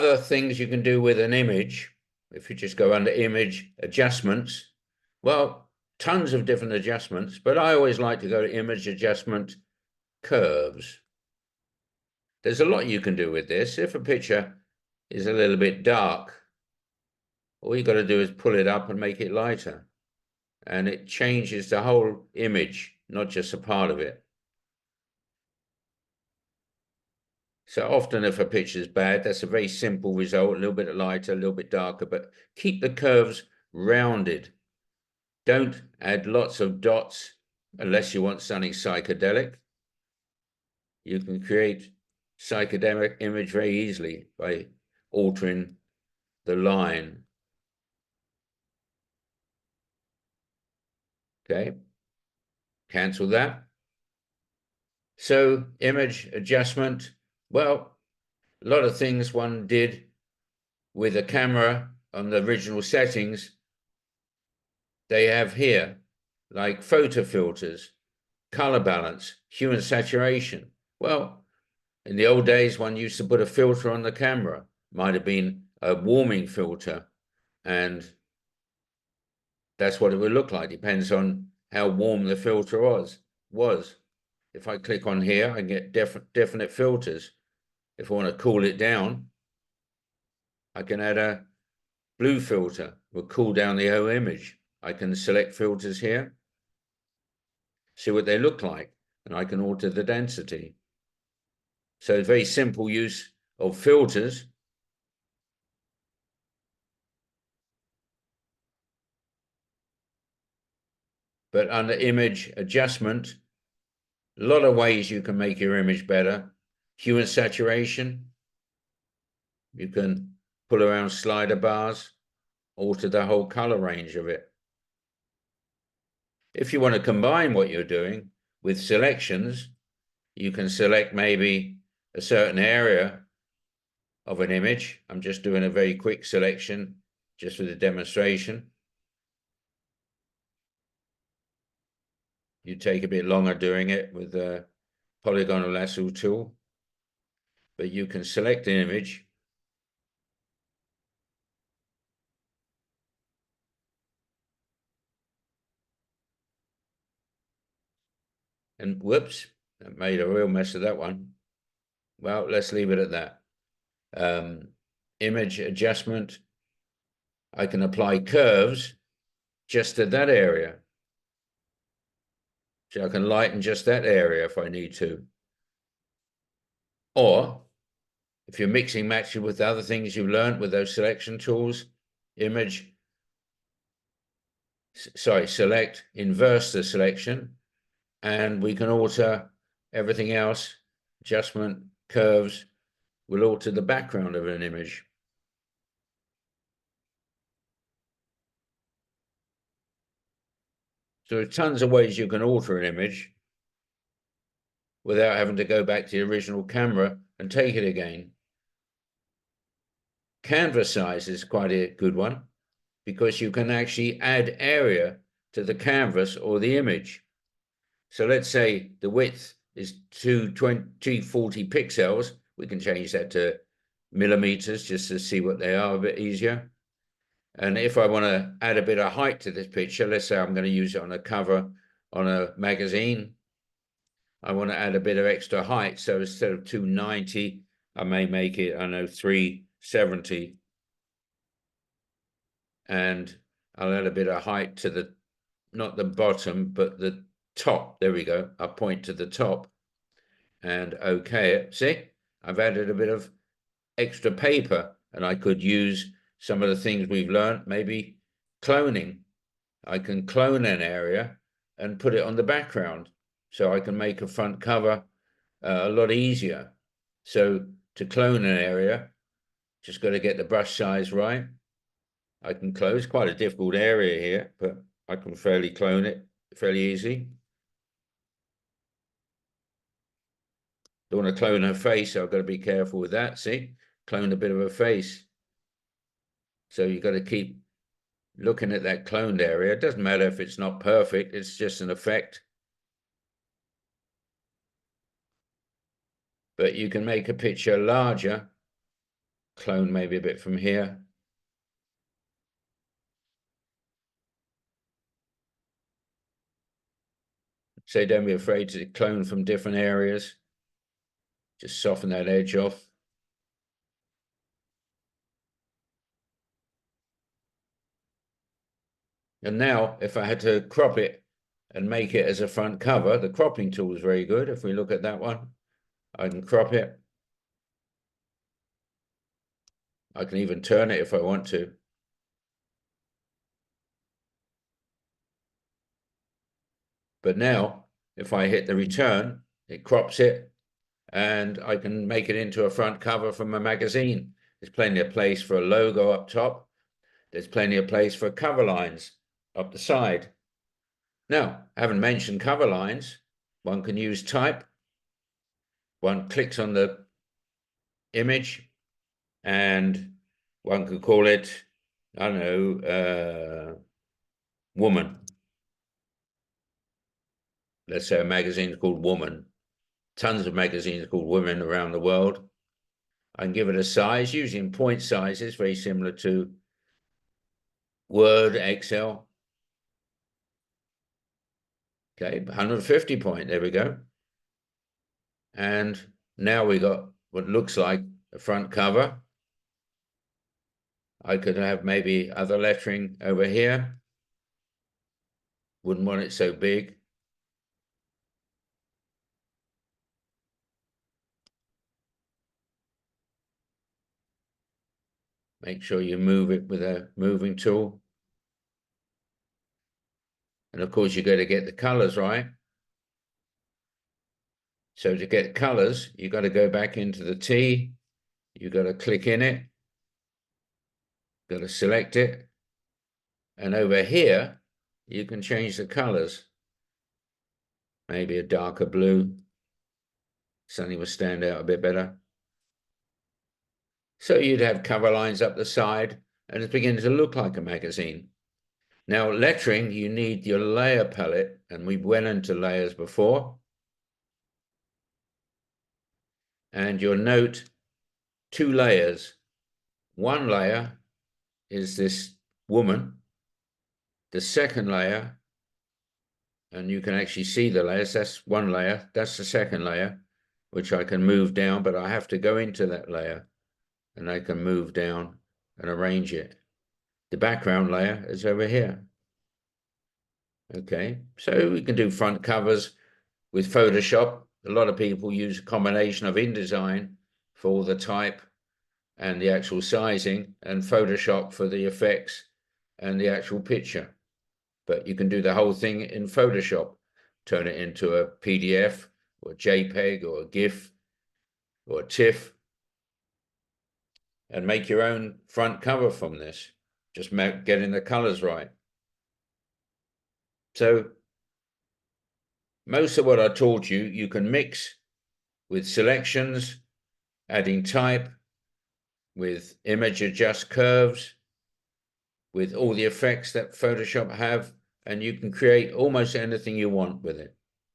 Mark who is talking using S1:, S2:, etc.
S1: Other things you can do with an image, if you just go under image adjustments, well, tons of different adjustments, but I always like to go to image adjustment curves. There's a lot you can do with this. If a picture is a little bit dark, all you got to do is pull it up and make it lighter. And it changes the whole image, not just a part of it. So often if a picture is bad, that's a very simple result, a little bit lighter, a little bit darker, but keep the curves rounded. Don't add lots of dots unless you want something psychedelic. You can create psychedelic image very easily by altering the line. Okay, cancel that. So image adjustment, well, a lot of things one did with a camera on the original settings, they have here, like photo filters, color balance, hue and saturation. Well, in the old days, one used to put a filter on the camera, might have been a warming filter, and that's what it would look like. Depends on how warm the filter was. If I click on here, I can get definite filters. If I want to cool it down, I can add a blue filter, will cool down the whole image. I can select filters here, see what they look like, and I can alter the density. So it's very simple use of filters. But under image adjustment, a lot of ways you can make your image better. Hue and saturation, you can pull around slider bars, alter the whole color range of it. If you want to combine what you're doing with selections, you can select maybe a certain area of an image. I'm just doing a very quick selection just for the demonstration. You take a bit longer doing it with the polygonal lasso tool, but you can select an image and whoops, I made a real mess of that one. Well, let's leave it at that. Image adjustment, I can apply curves just to that area. So I can lighten just that area if I need to. Or if you're mixing matching with other things you've learned with those selection tools, select, inverse the selection, and we can alter everything else. Adjustment, curves, will alter the background of an image. So there's tons of ways you can alter an image without having to go back to the original camera and take it again. Canvas size is quite a good one because you can actually add area to the canvas or the image. So let's say the width is 240 pixels. We can change that to millimeters just to see what they are a bit easier. And if I want to add a bit of height to this picture, let's say I'm going to use it on a cover on a magazine, I want to add a bit of extra height. So instead of 290, I may make it, I don't know, 370. And I'll add a bit of height to the, not the bottom, but the top. There we go. I'll point to the top and okay it. See, I've added a bit of extra paper, and I could use some of the things we've learned, maybe cloning. I can clone an area and put it on the background. So I can make a front cover a lot easier. So to clone an area, just got to get the brush size right. I can close quite a difficult area here, but I can fairly clone it fairly easy. Don't want to clone her face, so I've got to be careful with that. See, clone a bit of her face. So you've got to keep looking at that cloned area. It doesn't matter if it's not perfect, it's just an effect. But you can make a picture larger, clone maybe a bit from here. So don't be afraid to clone from different areas. Just soften that edge off. And now if I had to crop it and make it as a front cover, the cropping tool is very good. If we look at that one, I can crop it. I can even turn it if I want to. But now, if I hit the return, it crops it, and I can make it into a front cover from a magazine. There's plenty of place for a logo up top. There's plenty of place for cover lines up the side. Now, I haven't mentioned cover lines. One can use type. One clicks on the image, and one could call it, I don't know, woman. Let's say a magazine is called Woman. Tons of magazines called Women around the world. I can give it a size, using point sizes, very similar to Word, Excel. Okay, 150 point, there we go. And now we got what looks like a front cover. I could have maybe other lettering over here. Wouldn't want it so big. Make sure you move it with a moving tool. And of course, you've got to get the colors right. So to get colors, you've got to go back into the T. You've got to click in it. Got to select it. And over here, you can change the colors. Maybe a darker blue. Something will stand out a bit better. So you'd have cover lines up the side, and it's beginning to look like a magazine. Now, lettering, you need your layer palette, and we went into layers before. And you'll note two layers. One layer is this woman. The second layer, and you can actually see the layers, that's one layer, that's the second layer, which I can move down, but I have to go into that layer, and I can move down and arrange it. The background layer is over here. Okay, so we can do front covers with Photoshop. A lot of people use a combination of InDesign for all the type and the actual sizing, and Photoshop for the effects and the actual picture. But you can do the whole thing in Photoshop, turn it into a PDF or a JPEG or a GIF or a TIFF, and make your own front cover from this, just getting the colors right. So most of what I taught you, you can mix with selections, adding type, with image adjust curves, with all the effects that Photoshop have, and you can create almost anything you want with it.